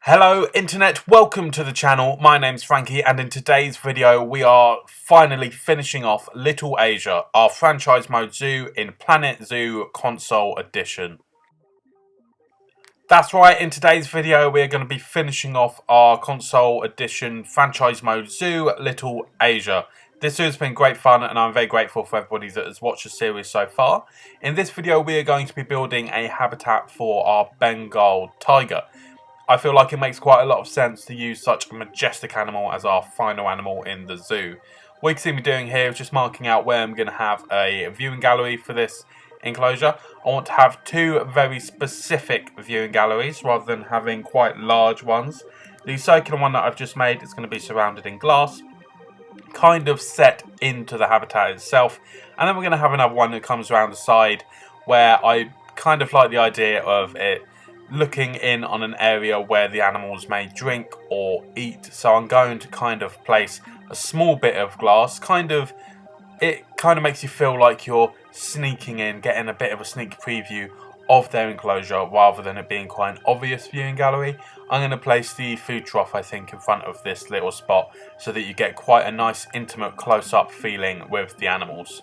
Hello internet, welcome to the channel. My name's Frankie and in today's video we are finally finishing off Little Asia, our franchise mode zoo in Planet Zoo Console Edition. That's right, in today's video we're going to be finishing off our Console Edition franchise mode zoo, Little Asia. This has been great fun and I'm very grateful for everybody that has watched the series so far. In this video we are going to be building a habitat for our Bengal tiger. I feel like it makes quite a lot of sense to use such a majestic animal as our final animal in the zoo. What you can see me doing here is just marking out where I'm going to have a viewing gallery for this enclosure. I want to have two very specific viewing galleries rather than having quite large ones. The circular one that I've just made is going to be surrounded in glass, kind of set into the habitat itself. And then we're going to have another one that comes around the side where I kind of like the idea of it looking in on an area where the animals may drink or eat. So I'm going to kind of place a small bit of glass, it kind of makes you feel like you're sneaking in, getting a bit of a sneak preview of their enclosure rather than it being quite an obvious viewing gallery. I'm going to place the food trough, I think, in front of this little spot so that you get quite a nice intimate close-up feeling with the animals.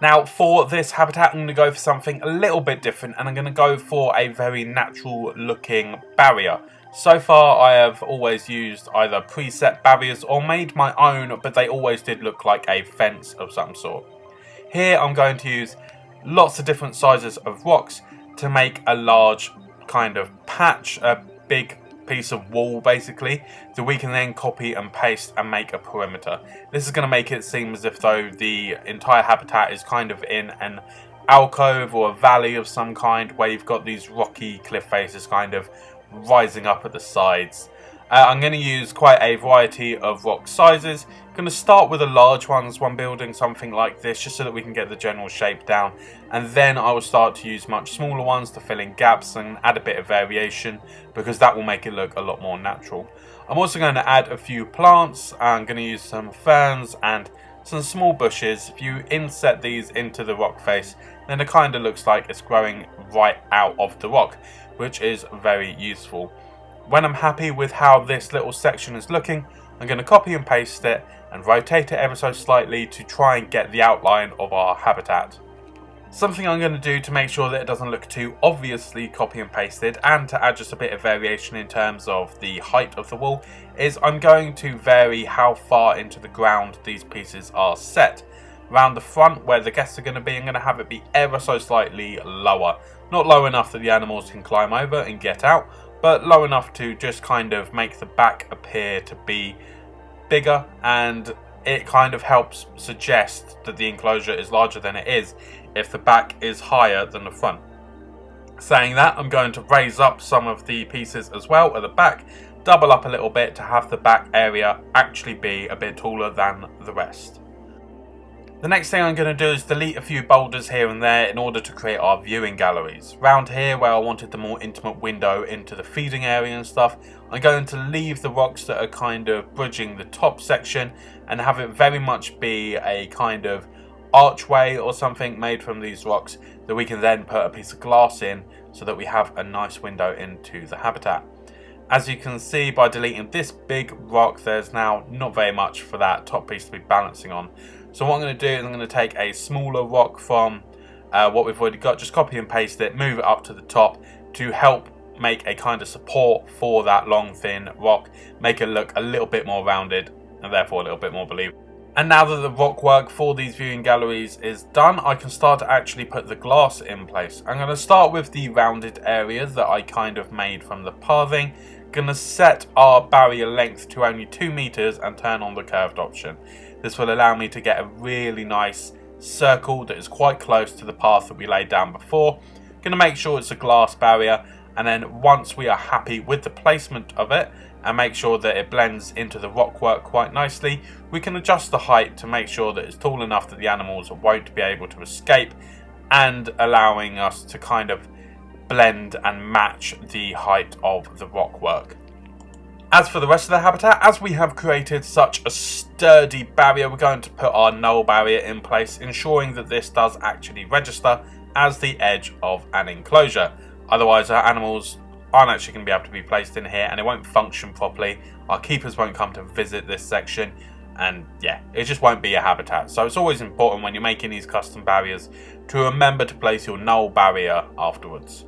Now for this habitat I'm going to go for something a little bit different and I'm going to go for a very natural looking barrier. So far I have always used either preset barriers or made my own, but they always did look like a fence of some sort. Here I'm going to use lots of different sizes of rocks to make a large kind of patch, a big piece of wall basically, that we can then copy and paste and make a perimeter. This is going to make it seem as if though the entire habitat is kind of in an alcove or a valley of some kind where you've got these rocky cliff faces kind of rising up at the sides. I'm going to use quite a variety of rock sizes. I'm going to start with the large ones when building something like this just so that we can get the general shape down, and then I will start to use much smaller ones to fill in gaps and add a bit of variation because that will make it look a lot more natural. I'm also going to add a few plants. I'm going to use some ferns and some small bushes. If you inset these into the rock face, then it kind of looks like it's growing right out of the rock, which is very useful. When I'm happy with how this little section is looking, I'm going to copy and paste it and rotate it ever so slightly to try and get the outline of our habitat. Something I'm going to do to make sure that it doesn't look too obviously copy and pasted and to add just a bit of variation in terms of the height of the wall is I'm going to vary how far into the ground these pieces are set. Around the front where the guests are going to be, I'm going to have it be ever so slightly lower. Not low enough that the animals can climb over and get out, but low enough to just kind of make the back appear to be bigger, and it kind of helps suggest that the enclosure is larger than it is if the back is higher than the front. Saying that, I'm going to raise up some of the pieces as well at the back, double up a little bit to have the back area actually be a bit taller than the rest. The next thing I'm going to do is delete a few boulders here and there in order to create our viewing galleries. Round here where I wanted the more intimate window into the feeding area and stuff, I'm going to leave the rocks that are kind of bridging the top section and have it very much be a kind of archway or something made from these rocks that we can then put a piece of glass in so that we have a nice window into the habitat. As you can see by deleting this big rock, there's now not very much for that top piece to be balancing on. So what I'm going to do is I'm going to take a smaller rock from what we've already got, just copy and paste it, move it up to the top to help make a kind of support for that long thin rock, make it look a little bit more rounded and therefore a little bit more believable. And now that the rock work for these viewing galleries is done, I can start to actually put the glass in place. I'm going to start with the rounded areas that I kind of made from the pathing. Going to set our barrier length to only 2 meters and turn on the curved option. This will allow me to get a really nice circle that is quite close to the path that we laid down before. Going to make sure it's a glass barrier, and then once we are happy with the placement of it and make sure that it blends into the rockwork quite nicely, we can adjust the height to make sure that it's tall enough that the animals won't be able to escape, and allowing us to kind of blend and match the height of the rockwork. As for the rest of the habitat, as we have created such a sturdy barrier, we're going to put our null barrier in place, ensuring that this does actually register as the edge of an enclosure. Otherwise our animals aren't actually going to be able to be placed in here, and it won't function properly. Our keepers won't come to visit this section, and yeah, it just won't be a habitat. So it's always important when you're making these custom barriers to remember to place your null barrier afterwards.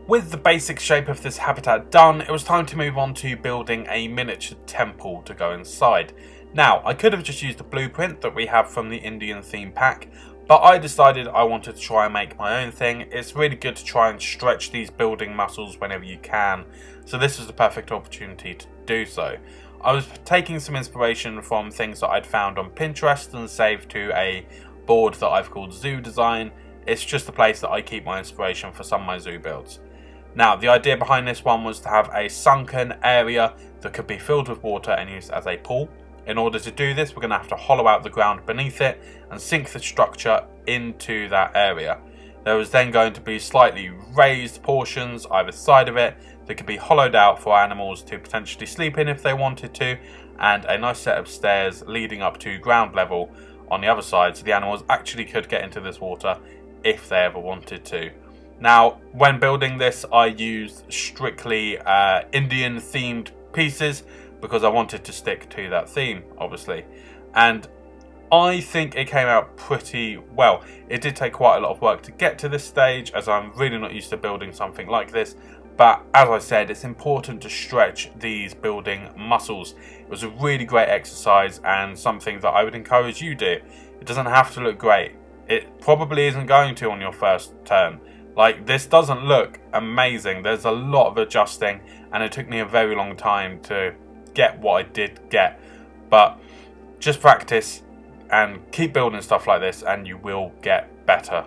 With the basic shape of this habitat done, it was time to move on to building a miniature temple to go inside. Now, I could have just used the blueprint that we have from the Indian theme pack, but I decided I wanted to try and make my own thing. It's really good to try and stretch these building muscles whenever you can, so this was the perfect opportunity to do so. I was taking some inspiration from things that I'd found on Pinterest and saved to a board that I've called Zoo Design. It's just a place that I keep my inspiration for some of my zoo builds. Now, the idea behind this one was to have a sunken area that could be filled with water and used as a pool. In order to do this, we're going to have to hollow out the ground beneath it and sink the structure into that area. There was then going to be slightly raised portions either side of it that could be hollowed out for animals to potentially sleep in if they wanted to, and a nice set of stairs leading up to ground level on the other side, so the animals actually could get into this water if they ever wanted to. Now, when building this, I used strictly Indian themed pieces because I wanted to stick to that theme, obviously. And I think it came out pretty well. It did take quite a lot of work to get to this stage, as I'm really not used to building something like this. But as I said, it's important to stretch these building muscles. It was a really great exercise and something that I would encourage you to do. It doesn't have to look great. It probably isn't going to on your first turn. Like, this doesn't look amazing. There's a lot of adjusting, and it took me a very long time to get what I did get. But just practice and keep building stuff like this and you will get better.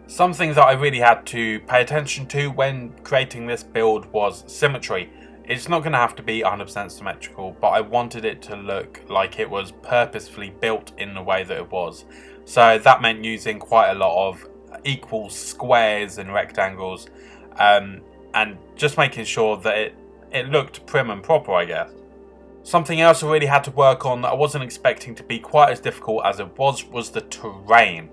Something that I really had to pay attention to when creating this build was symmetry. It's not going to have to be 100% symmetrical, but I wanted it to look like it was purposefully built in the way that it was. So that meant using quite a lot of equal squares and rectangles, and just making sure that it looked prim and proper, I guess. Something else I really had to work on that I wasn't expecting to be quite as difficult as it was the terrain.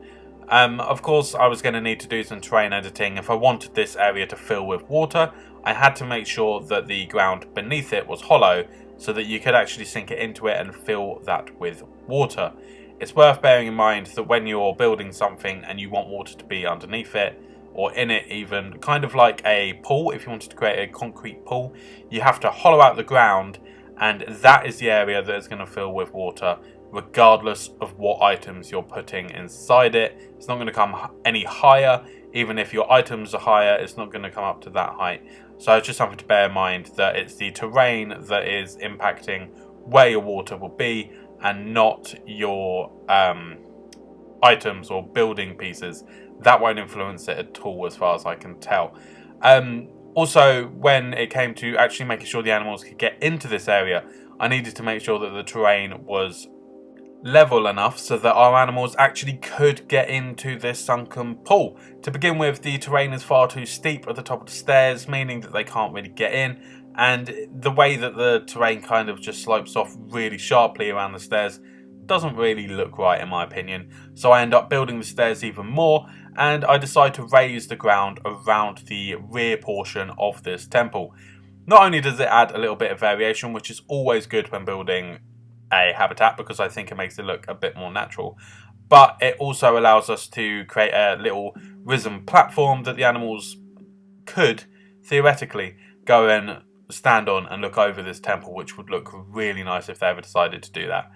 Of course, I was going to need to do some terrain editing. If I wanted this area to fill with water, I had to make sure that the ground beneath it was hollow so that you could actually sink it into it and fill that with water. It's worth bearing in mind that when you're building something and you want water to be underneath it, or in it even, kind of like a pool, if you wanted to create a concrete pool, you have to hollow out the ground, and that is the area that is going to fill with water, regardless of what items you're putting inside it. It's not going to come any higher. Even if your items are higher, it's not going to come up to that height. So it's just something to bear in mind, that it's the terrain that is impacting where your water will be, and not your items or building pieces. That won't influence it at all, as far as I can tell. Also, when it came to actually making sure the animals could get into this area, I needed to make sure that the terrain was level enough so that our animals actually could get into this sunken pool. To begin with, the terrain is far too steep at the top of the stairs, meaning that they can't really get in, and the way that the terrain kind of just slopes off really sharply around the stairs doesn't really look right, in my opinion. So I end up building the stairs even more, and I decide to raise the ground around the rear portion of this temple. Not only does it add a little bit of variation, which is always good when building a habitat, because I think it makes it look a bit more natural, but it also allows us to create a little risen platform that the animals could theoretically go and stand on and look over this temple, which would look really nice if they ever decided to do that.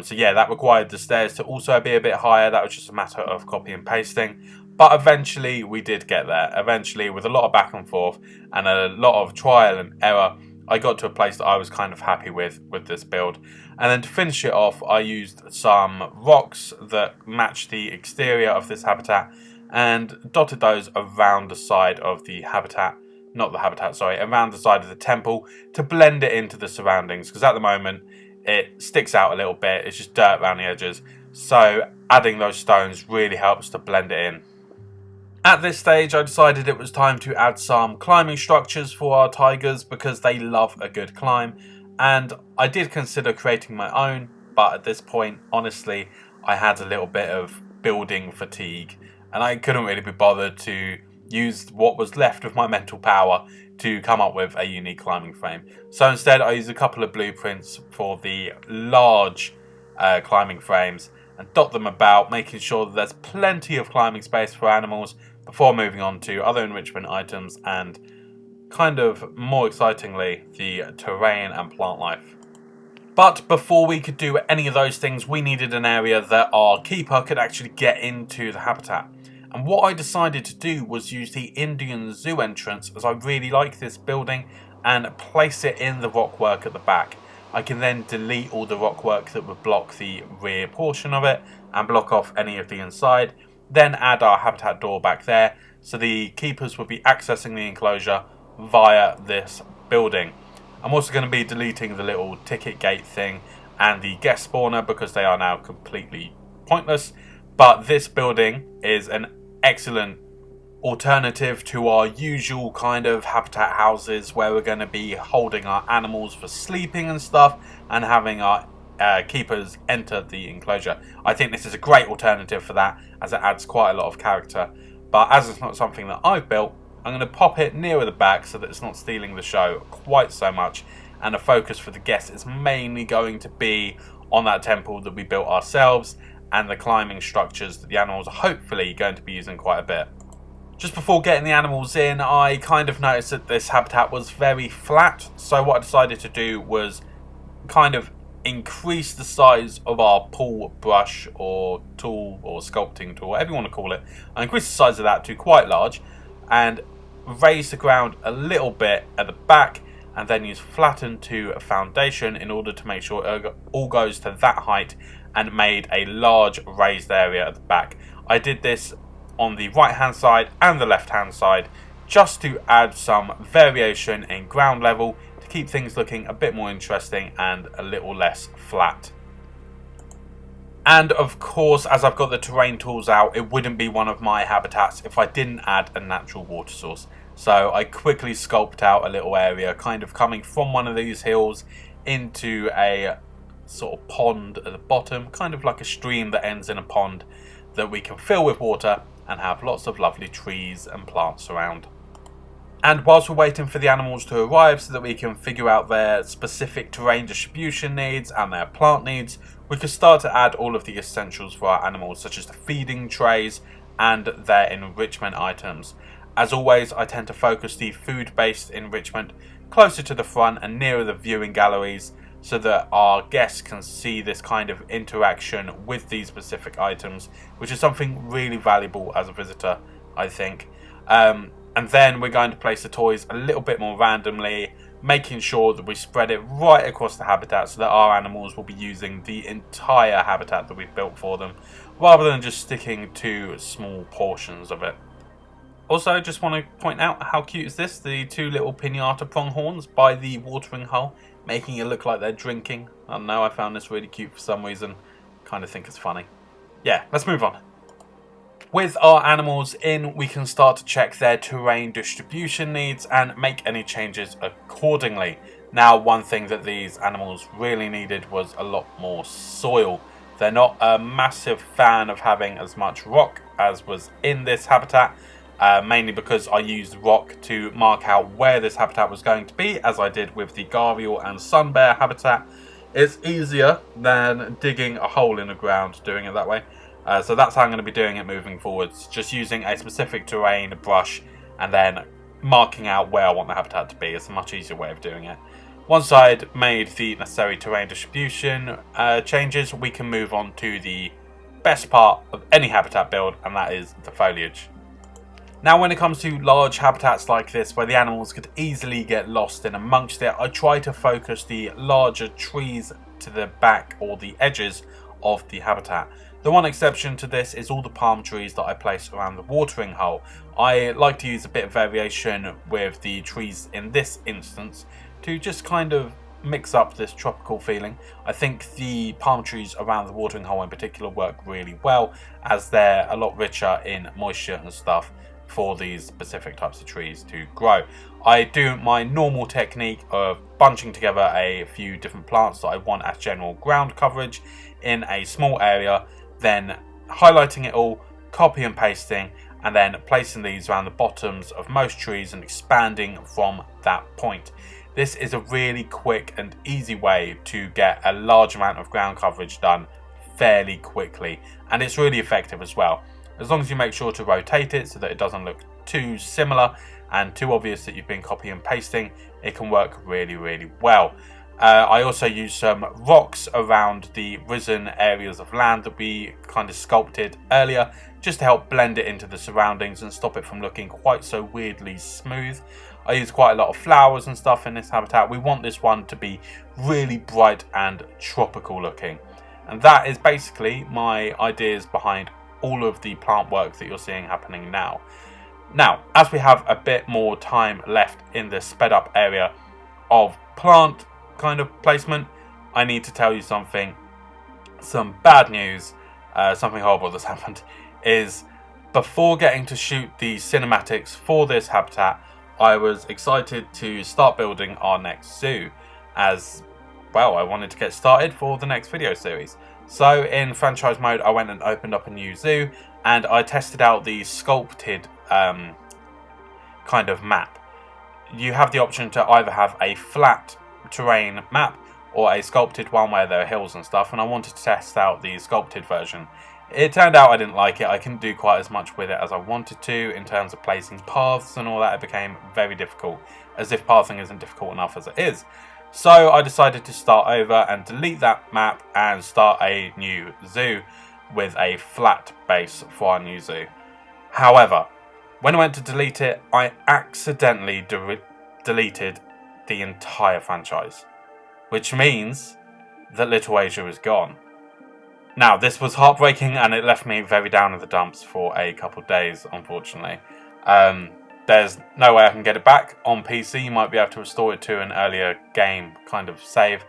So yeah, that required the stairs to also be a bit higher. That was just a matter of copy and pasting, but eventually we did get there. Eventually, with a lot of back and forth and a lot of trial and error, I got to a place that I was kind of happy with this build. And then to finish it off, I used some rocks that matched the exterior of this habitat and dotted those around the side of the habitat. Around the side of the temple to blend it into the surroundings, because at the moment it sticks out a little bit. It's just dirt around the edges, so adding those stones really helps to blend it in. At this stage, I decided it was time to add some climbing structures for our tigers, because they love a good climb, and I did consider creating my own, but at this point, honestly, I had a little bit of building fatigue and I couldn't really be bothered to use what was left of my mental power to come up with a unique climbing frame. So instead I use a couple of blueprints for the large climbing frames and dot them about, making sure that there's plenty of climbing space for animals before moving on to other enrichment items and, kind of more excitingly, the terrain and plant life. But before we could do any of those things, we needed an area that our keeper could actually get into the habitat. And what I decided to do was use the Indian Zoo entrance, as I really like this building, and place it in the rockwork at the back. I can then delete all the rockwork that would block the rear portion of it and block off any of the inside, then add our habitat door back there, so the keepers would be accessing the enclosure via this building. I'm also going to be deleting the little ticket gate thing and the guest spawner because they are now completely pointless, but this building is an excellent alternative to our usual kind of habitat houses where we're going to be holding our animals for sleeping and stuff and having our keepers enter the enclosure. I think this is a great alternative for that, as it adds quite a lot of character, but as it's not something that I've built, I'm going to pop it nearer the back so that it's not stealing the show quite so much, and the focus for the guests is mainly going to be on that temple that we built ourselves and the climbing structures that the animals are hopefully going to be using quite a bit. Just before getting the animals in, I kind of noticed that this habitat was very flat, so what I decided to do was kind of increase the size of our pull brush or tool or sculpting tool, whatever you want to call it. I increased the size of that to quite large and raise the ground a little bit at the back, and then use flatten to a foundation in order to make sure it all goes to that height, and made a large raised area at the back. I did this on the right hand side and the left hand side just to add some variation in ground level to keep things looking a bit more interesting and a little less flat. And of course, as I've got the terrain tools out, it wouldn't be one of my habitats if I didn't add a natural water source. So I quickly sculpted out a little area kind of coming from one of these hills into a sort of pond at the bottom, kind of like a stream that ends in a pond that we can fill with water and have lots of lovely trees and plants around. And whilst we're waiting for the animals to arrive so that we can figure out their specific terrain distribution needs and their plant needs, we can start to add all of the essentials for our animals, such as the feeding trays and their enrichment items. As always, I tend to focus the food-based enrichment closer to the front and nearer the viewing galleries, so that our guests can see this kind of interaction with these specific items, which is something really valuable as a visitor, I think. And then we're going to place the toys a little bit more randomly, making sure that we spread it right across the habitat so that our animals will be using the entire habitat that we've built for them, rather than just sticking to small portions of it. Also, I just want to point out how cute is this, the two little pinata pronghorns by the watering hole, making it look like they're drinking. I don't know, I found this really cute for some reason. Kind of think it's funny. Yeah, let's move on. With our animals in, we can start to check their terrain distribution needs and make any changes accordingly. Now, one thing that these animals really needed was a lot more soil. They're not a massive fan of having as much rock as was in this habitat, mainly because I used rock to mark out where this habitat was going to be, as I did with the Gharial and Sun Bear habitat. It's easier than digging a hole in the ground doing it that way. So that's how I'm going to be doing it moving forwards, just using a specific terrain brush and then marking out where I want the habitat to be. It's a much easier way of doing it. Once I'd made the necessary terrain distribution changes, we can move on to the best part of any habitat build, and that is the foliage. Now, when it comes to large habitats like this, where the animals could easily get lost in amongst it, I try to focus the larger trees to the back or the edges of the habitat. The one exception to this is all the palm trees that I place around the watering hole. I like to use a bit of variation with the trees in this instance to just kind of mix up this tropical feeling. I think the palm trees around the watering hole in particular work really well, as they're a lot richer in moisture and stuff for these specific types of trees to grow. I do my normal technique of bunching together a few different plants that I want as general ground coverage in a small area, then highlighting it all, copy and pasting, and then placing these around the bottoms of most trees and expanding from that point. This is a really quick and easy way to get a large amount of ground coverage done fairly quickly, and it's really effective as well. As long as you make sure to rotate it so that it doesn't look too similar and too obvious that you've been copy and pasting, it can work really, really well. I also use some rocks around the risen areas of land that we kind of sculpted earlier, just to help blend it into the surroundings and stop it from looking quite so weirdly smooth. I use quite a lot of flowers and stuff in this habitat. We want this one to be really bright and tropical looking. And that is basically my ideas behind all of the plant work that you're seeing happening now. Now, as we have a bit more time left in the sped up area of plant kind of placement, I need to tell you something. Some bad news, something horrible that's happened, is before getting to shoot the cinematics for this habitat, I was excited to start building our next zoo, as well, I wanted to get started for the next video series. So in franchise mode, I went and opened up a new zoo, and I tested out the sculpted kind of map. You have the option to either have a flat terrain map or a sculpted one where there are hills and stuff, and I wanted to test out the sculpted version. It turned out I didn't like it. I couldn't do quite as much with it as I wanted to in terms of placing paths and all that. It became very difficult, as if pathing isn't difficult enough as it is. So I decided to start over and delete that map and start a new zoo with a flat base for our new zoo. However, when I went to delete it, I accidentally deleted the entire franchise, which means that Little Asia is gone. Now, this was heartbreaking, and it left me very down in the dumps for a couple of days, unfortunately. There's no way I can get it back. On PC, you might be able to restore it to an earlier game kind of save,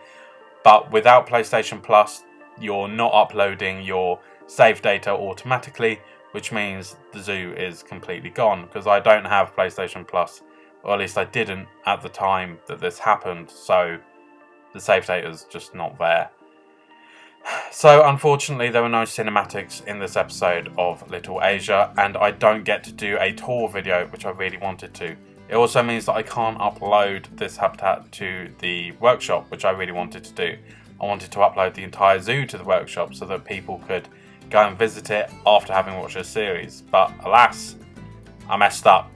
but without PlayStation Plus, you're not uploading your save data automatically, which means the zoo is completely gone, because I don't have PlayStation Plus, or at least I didn't at the time that this happened, so the save data is just not there. So unfortunately, there were no cinematics in this episode of Little Asia, and I don't get to do a tour video, which I really wanted to. It also means that I can't upload this habitat to the workshop, which I really wanted to do. I wanted to upload the entire zoo to the workshop so that people could go and visit it after having watched this series, but alas, I messed up.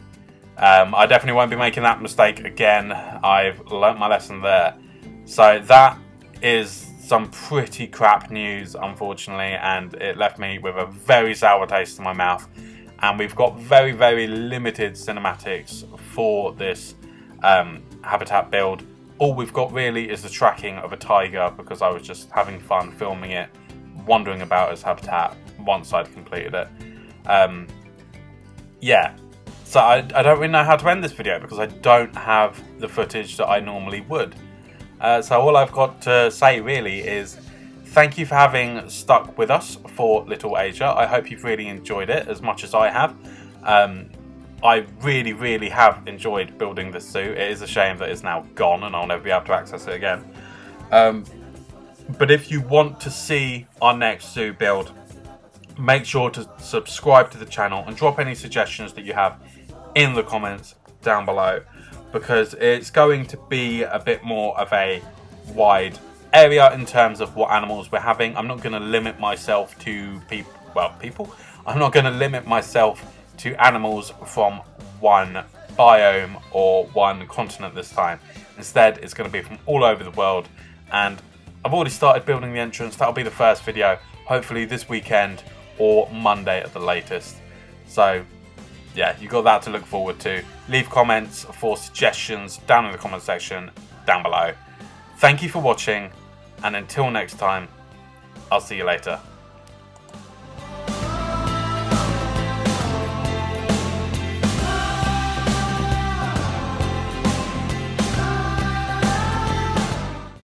I definitely won't be making that mistake again. I've learnt my lesson there. So that is some pretty crap news, unfortunately, and it left me with a very sour taste in my mouth. And we've got very, very limited cinematics for this habitat build. All we've got really is the tracking of a tiger, because I was just having fun filming it, wandering about as habitat once I'd completed it. Yeah, so I don't really know how to end this video because I don't have the footage that I normally would. So all I've got to say really is thank you for having stuck with us for Little Asia. I hope you've really enjoyed it as much as I have. I really, really have enjoyed building this zoo. It is a shame that it's now gone and I'll never be able to access it again. But if you want to see our next zoo build, make sure to subscribe to the channel and drop any suggestions that you have in the comments down below, because it's going to be a bit more of a wide area in terms of what animals we're having. I'm not going to limit myself to people. I'm not going to limit myself to animals from one biome or one continent this time. Instead, it's going to be from all over the world, and I've already started building the entrance. That'll be the first video, hopefully this weekend or Monday at the latest. So yeah, you got that to look forward to. Leave comments for suggestions down in the comment section down below. Thank you for watching, and until next time, I'll see you later.